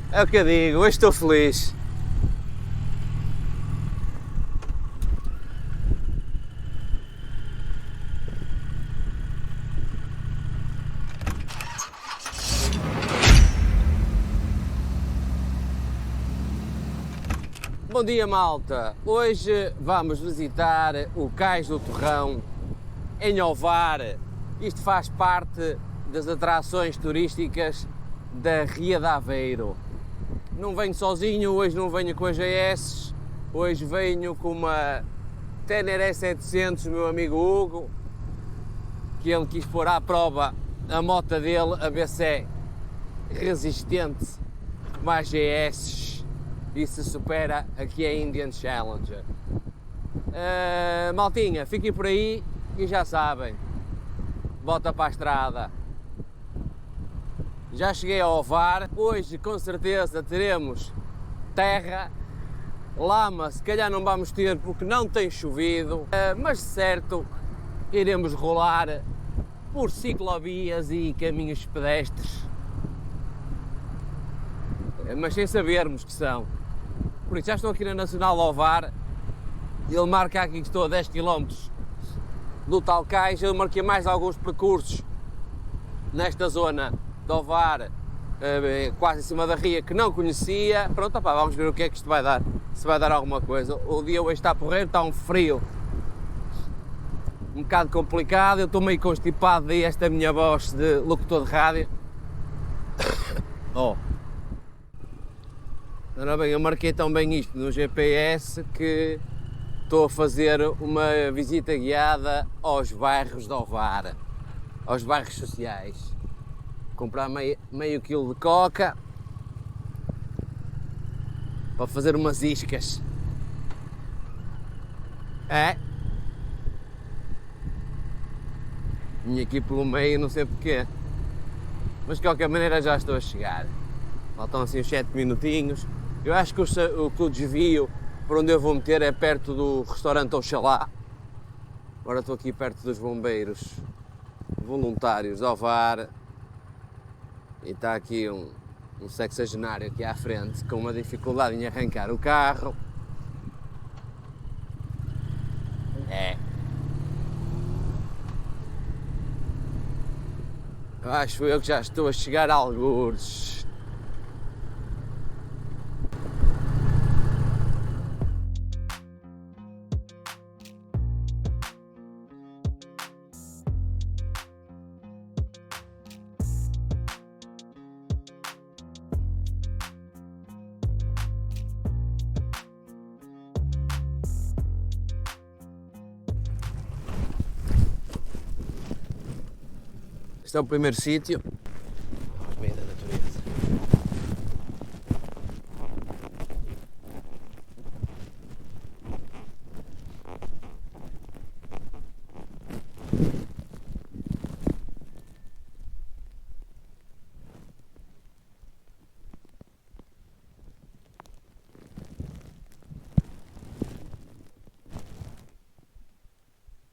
É o que eu digo, hoje estou feliz. Bom dia, malta! Hoje vamos visitar o Cais do Torrão, em Ovar. Isto faz parte das atrações turísticas da Ria de Aveiro. Não venho sozinho, hoje não venho com a GS, hoje venho com uma Tenere 700, meu amigo Hugo, que ele quis pôr à prova a moto dele, a ver se é resistente como a GS. E se supera aqui a Indian Challenger. Maltinha, fiquem por aí e já sabem, volta para a estrada. Já cheguei ao Ovar, hoje com certeza teremos terra, lama se calhar não vamos ter porque não tem chovido, mas certo iremos rolar por ciclovias e caminhos pedestres, mas sem sabermos que são. Por isso já estou aqui na Nacional Ovar, ele marca aqui que estou a 10 km do tal cais, eu marquei mais alguns percursos nesta zona de Ovar, quase em cima da ria, que não conhecia. Pronto, opá, vamos ver o que é que isto vai dar, se vai dar alguma coisa. O dia hoje está porreiro, está um frio um bocado complicado, eu estou meio constipado, daí esta minha voz de locutor de rádio. Ora bem, eu marquei tão bem isto no GPS que estou a fazer uma visita guiada aos bairros de Ovar, aos bairros sociais. Comprar meio quilo de coca para fazer umas iscas. Vim aqui pelo meio, não sei porquê, mas de qualquer maneira já estou a chegar. Faltam assim uns 7 minutinhos. Eu acho que o desvio para onde eu vou meter é perto do restaurante Oxalá. Agora estou aqui perto dos bombeiros voluntários de Ovar e está aqui um sexagenário aqui à frente com uma dificuldade em arrancar o carro. Acho eu que já estou a chegar a algures. Este é o primeiro sítio. Ao meio da natureza.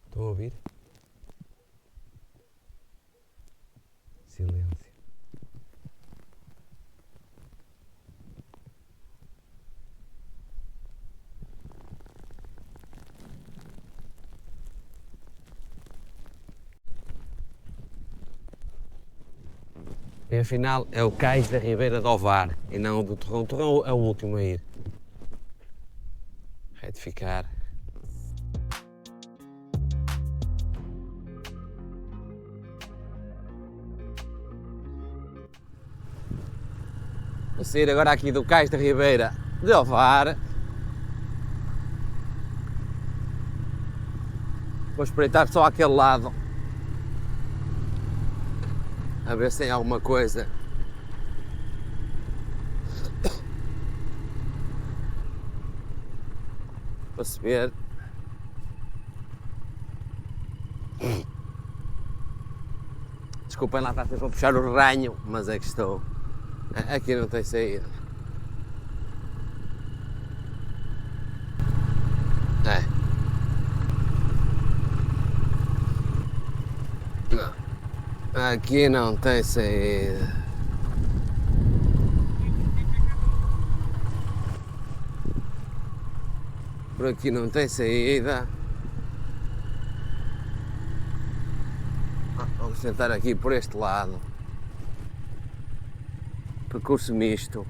Estão a ouvir? Silêncio. E afinal é o Cais da Ribeira de Ovar e não o do Torrão. O Torrão é o último a ir. Retificar. Vou sair agora aqui do Cais da Ribeira de Ovar. Vou espreitar só aquele lado, a ver se tem alguma coisa. Para se ver. Desculpem lá, está sempre a puxar o ranho, mas é que estou. Aqui não tem saída. Não. Aqui não tem saída. Por aqui não tem saída. Vamos tentar aqui por este lado. Percurso misto.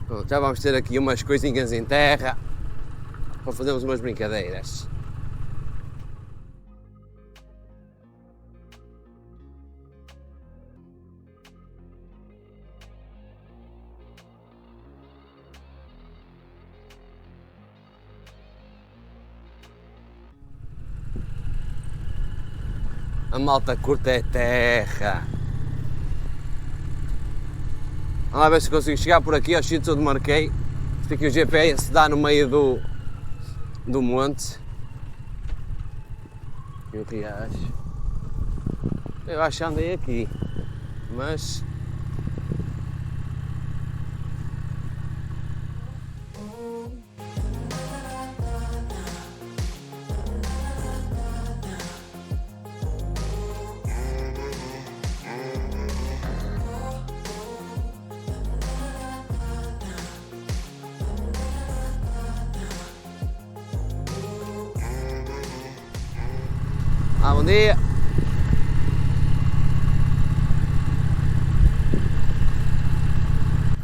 Bom, já vamos ter aqui umas coisinhas em terra para fazermos umas brincadeiras. A malta curta é terra. Vamos lá ver se consigo chegar por aqui aos sítios onde marquei. Isto aqui o GPS dá no meio do monte. E o riacho. Eu acho que andei aqui, mas... bom dia!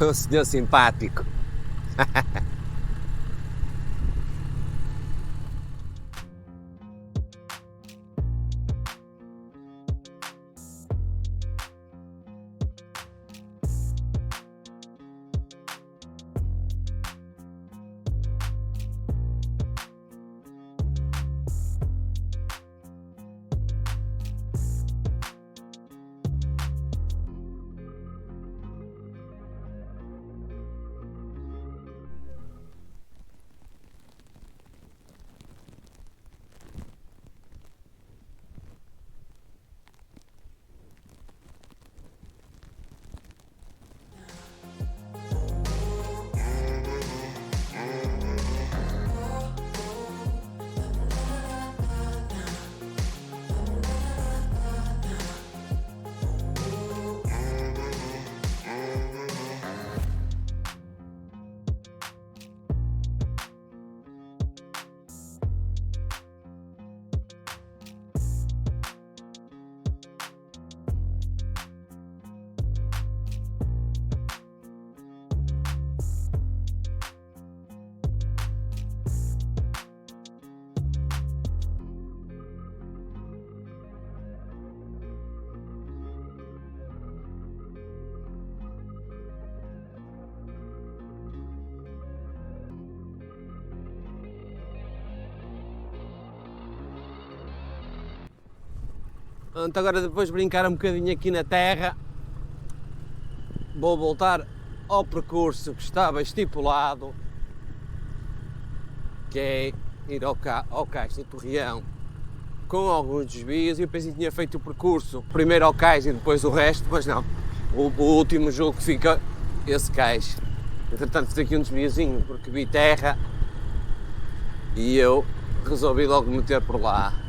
O senhor simpático. Então agora depois de brincar um bocadinho aqui na terra, vou voltar ao percurso que estava estipulado, que é ir ao cais do Torreão com alguns desvios. Eu pensei que tinha feito o percurso primeiro ao cais e depois o resto, mas não, o último jogo que fica esse cais. Entretanto fiz aqui um desviozinho porque vi terra e eu resolvi logo meter por lá.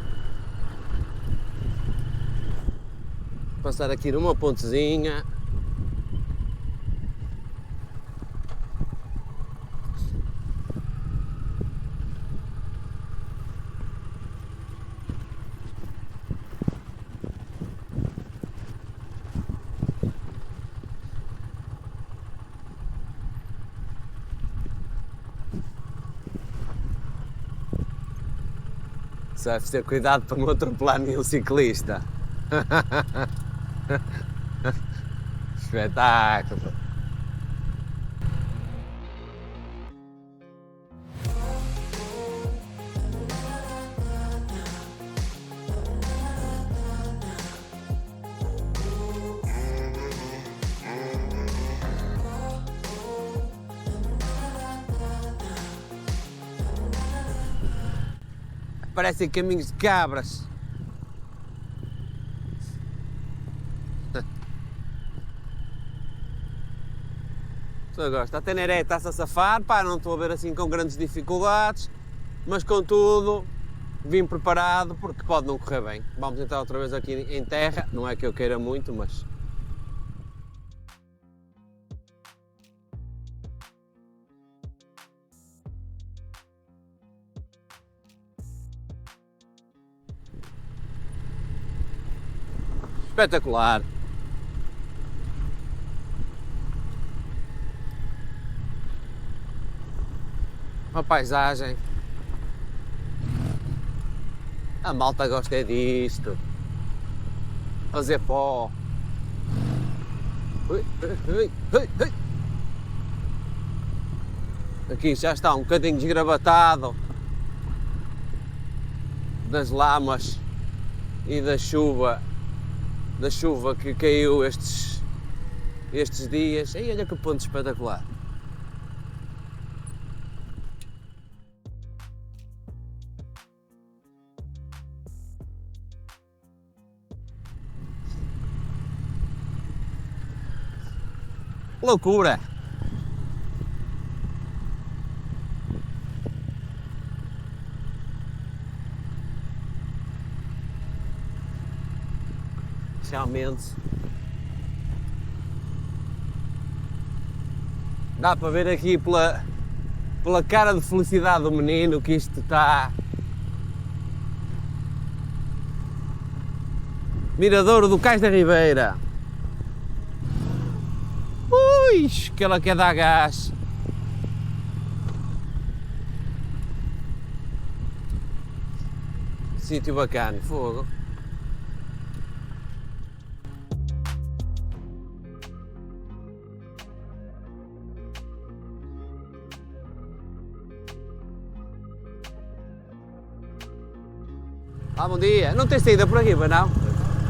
Passar aqui numa pontezinha. Só deve ter cuidado para não atropelar nenhum ciclista. Espetáculo! Parecem caminhos de cabras. Só gosto. A Teneré está-se a safar, pá, não estou a ver assim com grandes dificuldades, mas contudo vim preparado porque pode não correr bem. Vamos entrar outra vez aqui em terra, não é que eu queira muito, mas... Espetacular. Uma paisagem. A malta gosta é disto. Fazer pó. Ui, ui, ui, ui. Aqui já está um bocadinho desgravatado das lamas e da chuva que caiu estes dias. E olha que ponto espetacular. Loucura! Realmente dá para ver aqui pela cara de felicidade do menino que isto está. Miradouro do Cais da Ribeira. Ui, que ela quer dar gás. Sítio bacana, fogo. Ah, bom dia. Não tens saída por aqui, mas não?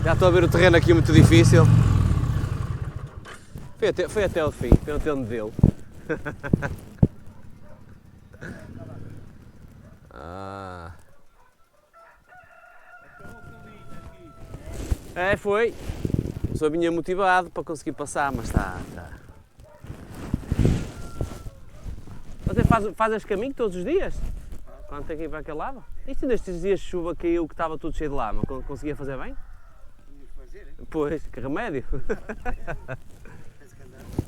Já estou a ver o terreno aqui muito difícil. Foi até o fim, foi até o modelo. Ah. É, foi. Só vinha motivado para conseguir passar, mas está. Você faz este caminho todos os dias? Quando tem que ir para aquele lado? Isto nestes dias de chuva caiu que estava tudo cheio de lama, conseguia fazer bem? Pois, que remédio!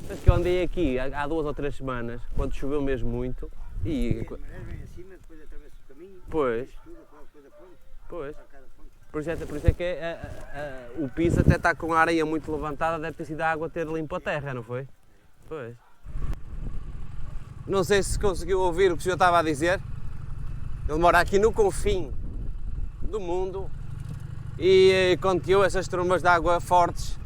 Mas que eu andei aqui há 2 ou 3 semanas, quando choveu mesmo muito, e... Pois. Pois. Por isso é que o piso até está com a areia muito levantada, deve ter sido a água ter limpo a terra, não foi? Pois. Não sei se conseguiu ouvir o que o senhor estava a dizer. Ele mora aqui no confim do mundo e quando caiu essas trombas de água fortes,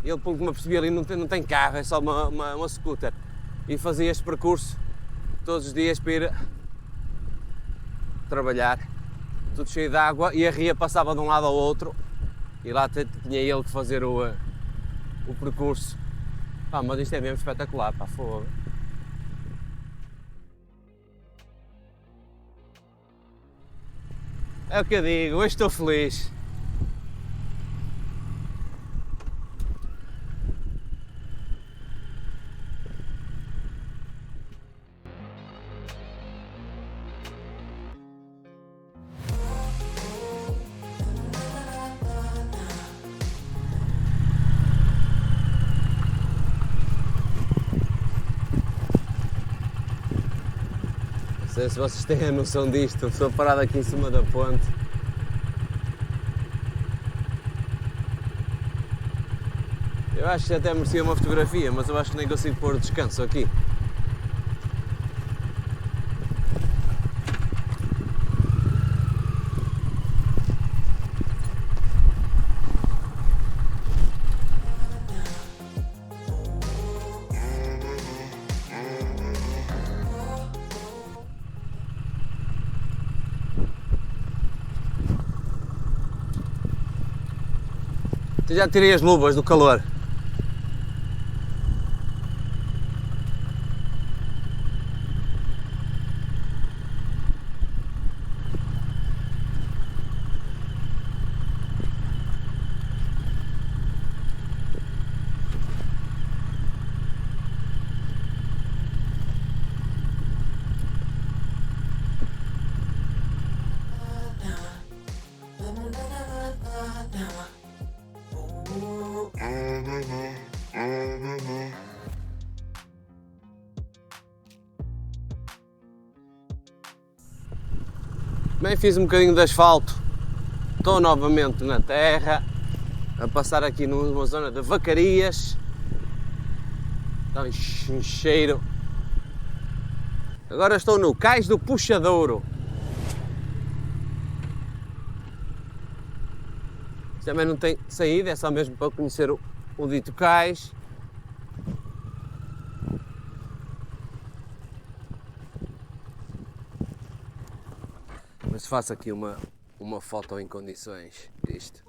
ele, pelo que me apercebi ali, não tem carro, é só uma scooter. E fazia este percurso todos os dias para ir trabalhar, tudo cheio de água, e a ria passava de um lado ao outro e lá tinha ele que fazer o percurso. Pá, mas isto é mesmo espetacular, pá, fogo. É o que eu digo, hoje estou feliz. Não sei se vocês têm a noção disto, estou parado aqui em cima da ponte. Eu acho que até merecia uma fotografia, mas eu acho que nem consigo pôr descanso aqui. Eu já tirei as luvas do calor. Bem, fiz um bocadinho de asfalto Estou novamente na terra, a passar aqui numa zona de vacarias. Está um cheiro. Agora estou no Cais do Puxadouro. Também não tem saída, é só mesmo para conhecer o dito cais. Mas faço aqui uma foto em condições disto.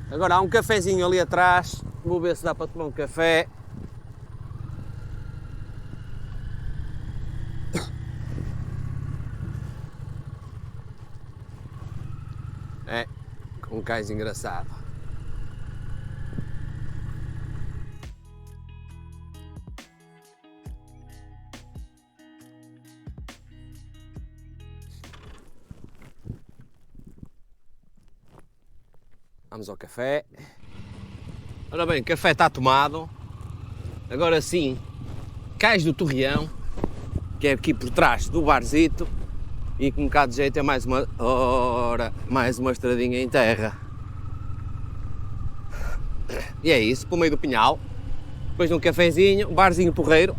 Agora há um cafezinho ali atrás, vou ver se dá para tomar um café. É, com um cais engraçado. Vamos ao café. Ora bem, o café está tomado. Agora sim, Cais do Torreão, que é aqui por trás do barzito. E com um bocado de jeito é mais uma estradinha em terra. E é isso, pelo meio do pinhal. Depois de um cafezinho, um barzinho porreiro.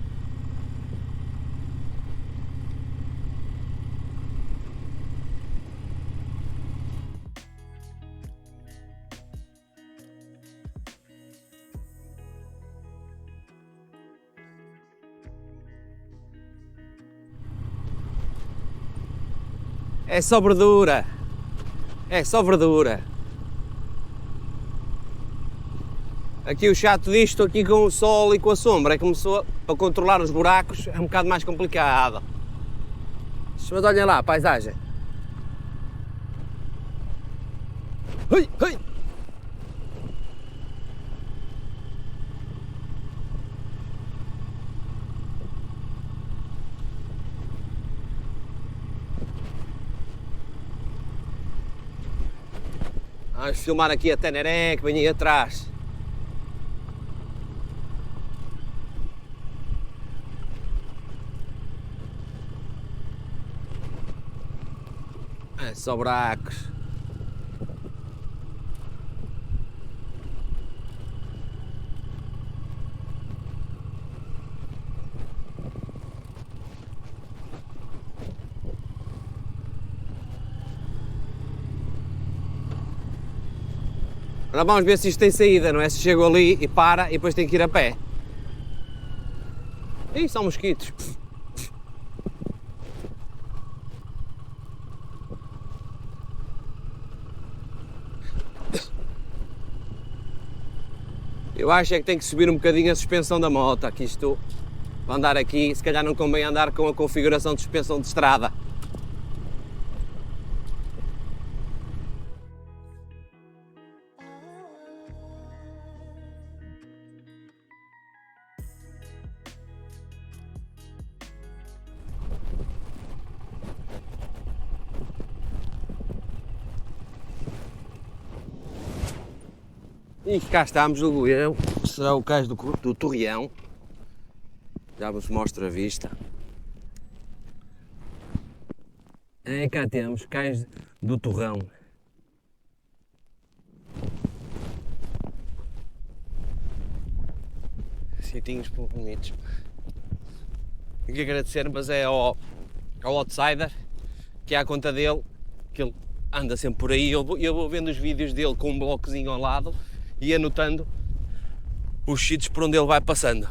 É só verdura. É só verdura. Aqui o chato disto, aqui com o sol e com a sombra, é que começou a controlar os buracos, é um bocado mais complicado. Mas olhem lá a paisagem. Ui, ui. Vamos filmar aqui a Teneré que vem aí atrás. É só buracos. Agora vamos ver se isto tem saída, não é? Se chego ali e para e depois tenho que ir a pé. Ih, são mosquitos. Eu acho é que tem que subir um bocadinho a suspensão da moto, que isto, para andar aqui, se calhar não convém andar com a configuração de suspensão de estrada. E cá estamos, julgo eu, será o cais do Torreão. Já vos mostro a vista. É, cá temos, cais do Torrão. Sitinhos bonitos. Tenho que agradecer, mas é ao Outsider, que é a conta dele, que ele anda sempre por aí. Eu vou vendo os vídeos dele com um blocozinho ao lado e anotando os sítios por onde ele vai passando.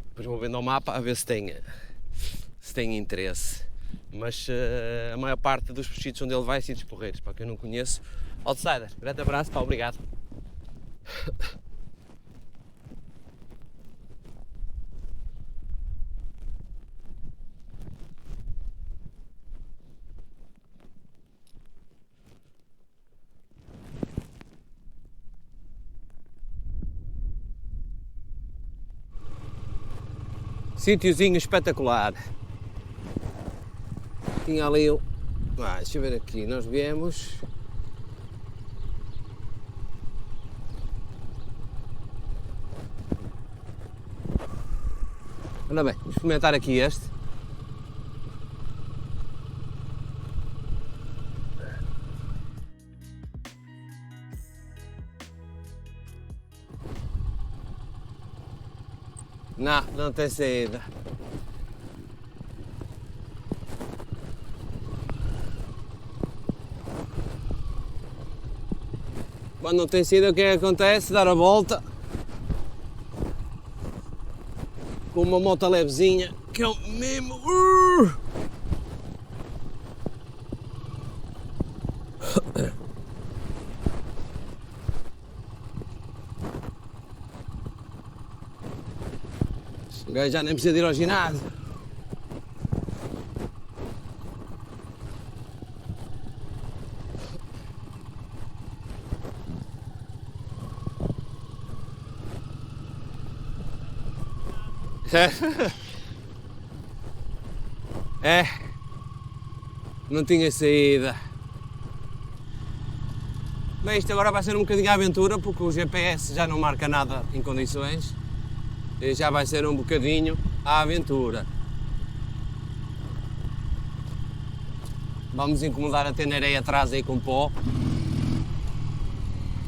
Depois vou vendo ao mapa a ver se tem interesse. Mas a maior parte dos sítios onde ele vai é sítios porreiros. Para quem não conheço, Outsider, grande abraço, pá, obrigado. Sítiozinho espetacular. Tinha ali o... deixa eu ver aqui, nós viemos... Ora bem, vamos experimentar aqui este. Não, não tem saída. Quando não tem saída, o que é que acontece? Dar a volta com uma moto levezinha, que é o mesmo. O gajo já nem precisa de ir ao ginásio. É, não tinha saída. Bem, isto agora vai ser um bocadinho a aventura, porque o GPS já não marca nada em condições. E já vai ser um bocadinho a aventura. Vamos incomodar a Teneré atrás aí com pó.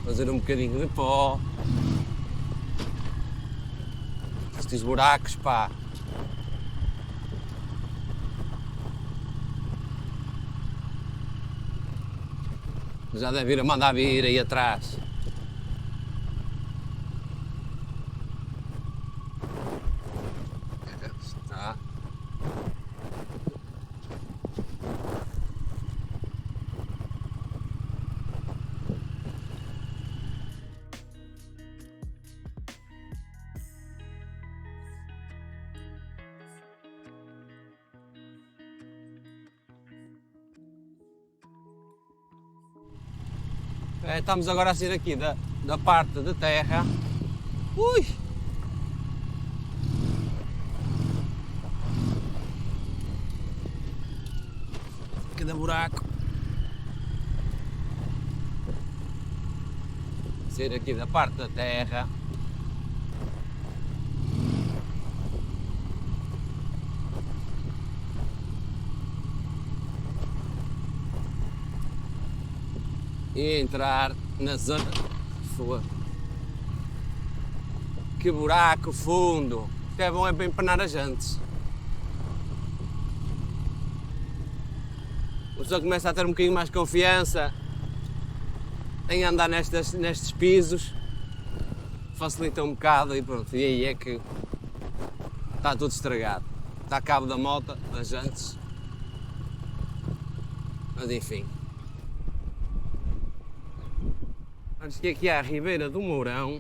Fazer um bocadinho de pó. Estes buracos, pá. Já deve ir a mandar vir aí atrás. Está. Estamos agora a sair aqui da parte de terra. Ui! Cada buraco. Sair aqui da parte da terra. E entrar na zona. Que buraco fundo! Isto é bom, é para empenar as jantes. A pessoa começa a ter um bocadinho mais confiança em andar nestes pisos, facilita um bocado e pronto. E aí é que está tudo estragado. Está a cabo da moto, das jantes. Mas enfim. Antes que aqui à Ribeira do Mourão,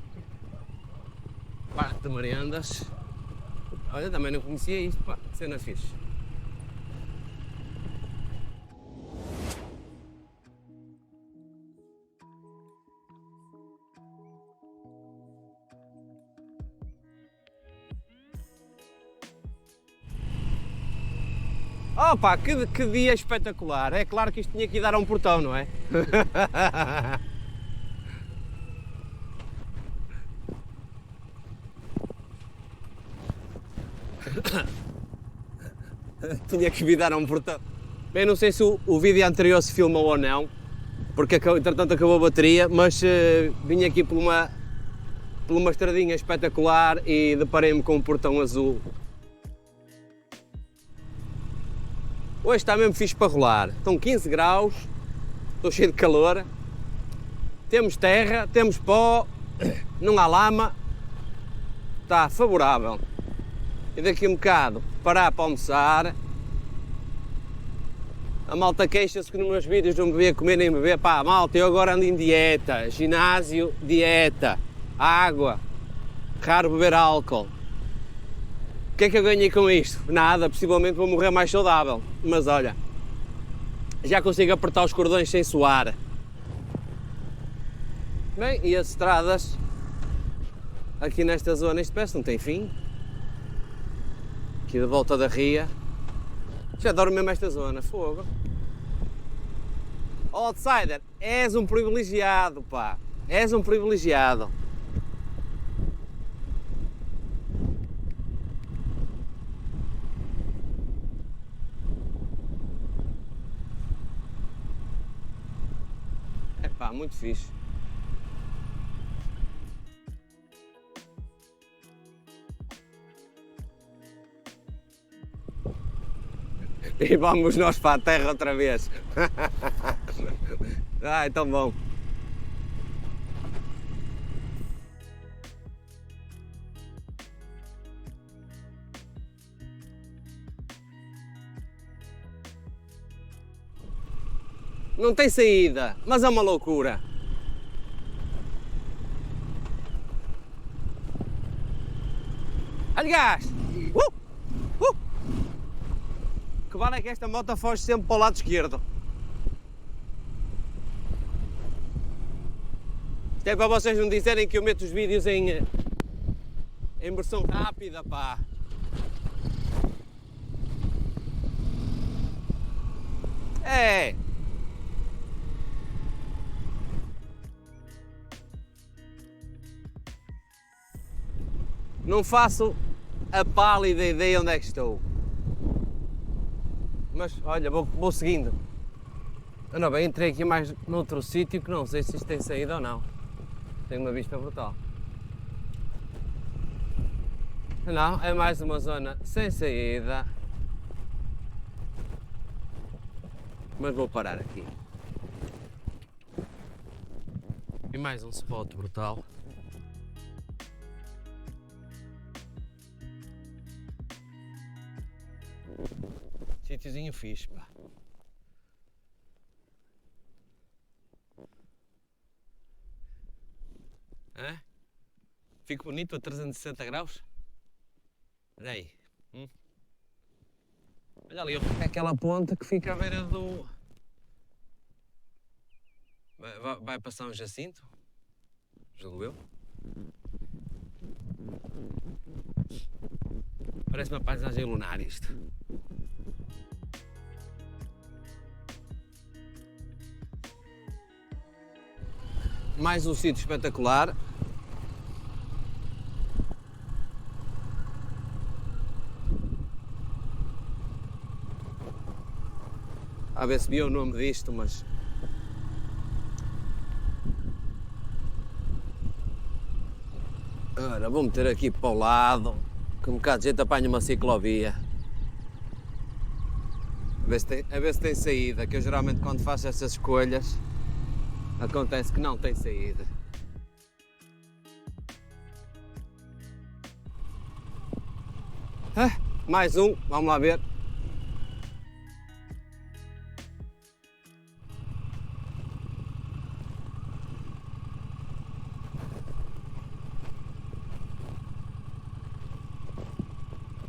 parte de merendas. Olha, também não conhecia isto, pá, cena fixe. Opa, que dia espetacular! É claro que isto tinha que ir dar a um portão, não é? Tinha que vir dar a um portão. Bem, não sei se o vídeo anterior se filmou ou não, porque entretanto acabou a bateria, mas vim aqui por uma estradinha espetacular e deparei-me com um portão azul. Hoje está mesmo fixe para rolar. Estão 15 graus, estou cheio de calor, temos terra, temos pó, não há lama, está favorável. E daqui a um bocado parar para almoçar. A malta queixa-se que nos meus vídeos não me vê comer nem beber. Pá, malta, eu agora ando em dieta, ginásio, dieta, água, raro beber álcool. O que é que eu ganhei com isto? Nada, possivelmente vou morrer mais saudável. Mas olha, já consigo apertar os cordões sem suar. Bem, e as estradas aqui nesta zona, isto parece que não tem fim. aqui de volta da ria. Já adoro mesmo esta zona, fogo. Oh, outsider, és um privilegiado, pá. És um privilegiado. É pá, muito fixe. E vamos nós para a terra outra vez. Ai, tão bom. Não tem saída, mas é uma loucura. Aliás, que vale é que esta moto foge sempre para o lado esquerdo. Isto é para vocês não dizerem que eu meto os vídeos em versão rápida, pá. É. Não faço a pálida ideia onde é que estou. Mas, olha, vou seguindo. Não, bem, entrei aqui mais noutro sítio que não sei se isto tem saída ou não. Tem uma vista brutal. Não, é mais uma zona sem saída. Mas vou parar aqui. E mais um spot brutal. Sítiozinho fixe, pá. Hã? Fico bonito a 360 graus? Olha aí. Olha ali, aquela ponta que fica à beira do... Vai para São Jacinto? Julgo eu. Parece uma paisagem lunar isto. Mais um sítio espetacular. A ver se viu o nome disto, mas... Ora, vou meter aqui para o lado, que um bocado de gente apanha uma ciclovia. A ver se tem saída, que eu geralmente quando faço essas escolhas, acontece que não tem saída. Mais um, vamos lá ver.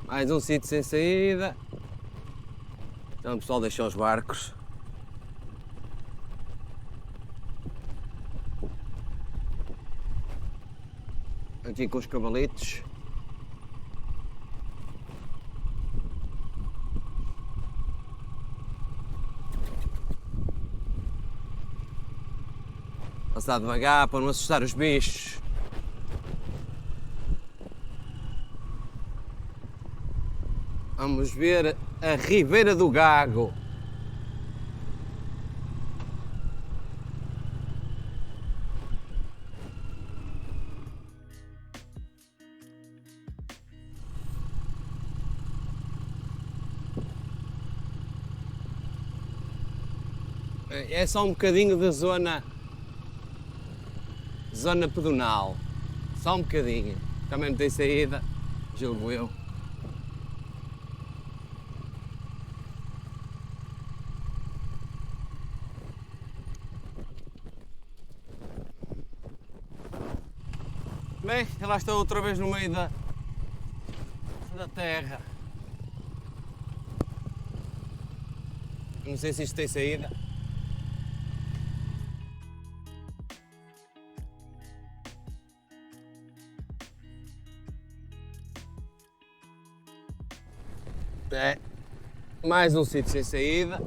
Mais um sítio sem saída. Então o pessoal deixou os barcos. Aqui com os cavalitos. Passar devagar para não assustar os bichos. Vamos ver a Ribeira do Gago. É só um bocadinho da zona pedonal. Só um bocadinho. Também não tem saída, julgo eu. Bem, lá estou outra vez no meio da terra. Não sei se isto tem saída. É, mais um sítio sem saída.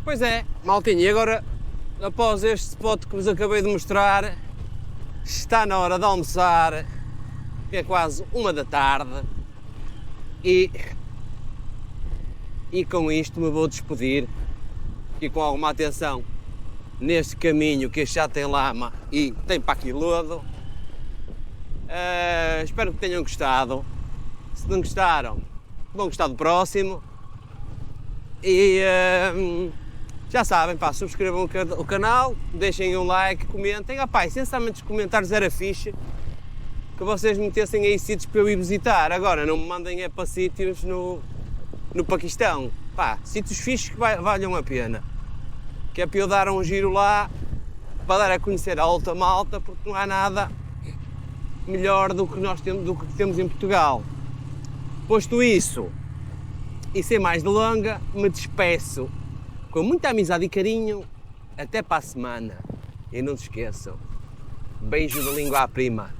Pois é, maltinha, e agora, após este spot que vos acabei de mostrar, está na hora de almoçar, que é quase 1 da tarde, e com isto me vou despedir, e com alguma atenção, neste caminho que este já tem lama e tem para aqui lodo. Espero que tenham gostado. Se não gostaram, vão gostar do próximo. E já sabem, pá, subscrevam o canal, deixem um like, comentem. Essencialmente os comentários era fixe que vocês metessem aí sítios para eu ir visitar. Agora não me mandem para sítios no Paquistão. Pá, sítios fixes que valham a pena. Que é para eu dar um giro lá, para dar a conhecer a alta malta, porque não há nada melhor do que temos em Portugal. Posto isso, e sem mais delonga, me despeço com muita amizade e carinho. Até para a semana. E não se esqueçam, beijo da língua à prima.